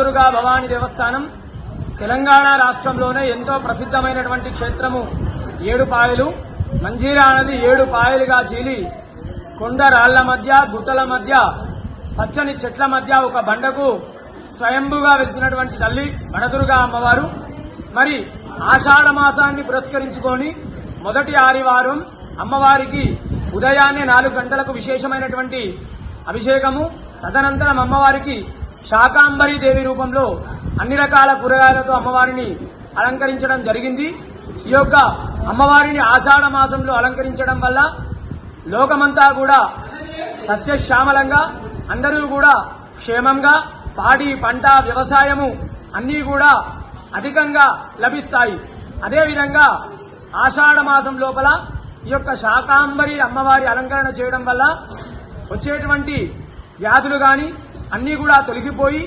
వనదుర్గా భవానీ దేవస్థానం తెలంగాణ రాష్ట్రంలోనే ఎంతో ప్రసిద్ధమైనటువంటి క్షేత్రము. 7 పాయలు మంజీరా నది 7 పాయలుగా చీలి కొండ రాళ్ల మధ్య గుట్టల మధ్య పచ్చని చెట్ల మధ్య ఒక బండకు స్వయంభుగా వెలిసినటువంటి తల్లి వనదుర్గా అమ్మవారు. మరి ఆషాఢ మాసాన్ని పురస్కరించుకొని మొదటి ఆదివారం అమ్మవారికి ఉదయాన్నే 4 గంటలకు విశేషమైనటువంటి అభిషేకము. తదనంతరం అమ్మవారికి శాకాంబరి దేవి రూపంలో అన్ని రకాల కూరగాయలతో అమ్మవారిని అలంకరించడం జరిగింది. ఈ యొక్క అమ్మవారిని ఆషాఢ మాసంలో అలంకరించడం వల్ల లోకమంతా కూడా సస్యశ్యామలంగా, అందరూ కూడా క్షేమంగా, పాడి పంట వ్యవసాయము అన్నీ కూడా అధికంగా లభిస్తాయి. అదేవిధంగా ఆషాఢ మాసం లోపల ఈ యొక్క శాకాంబరి అమ్మవారి అలంకరణ చేయడం వల్ల వచ్చేటువంటి వ్యాధులు గాని అన్నీ కూడా తొలగిపోయి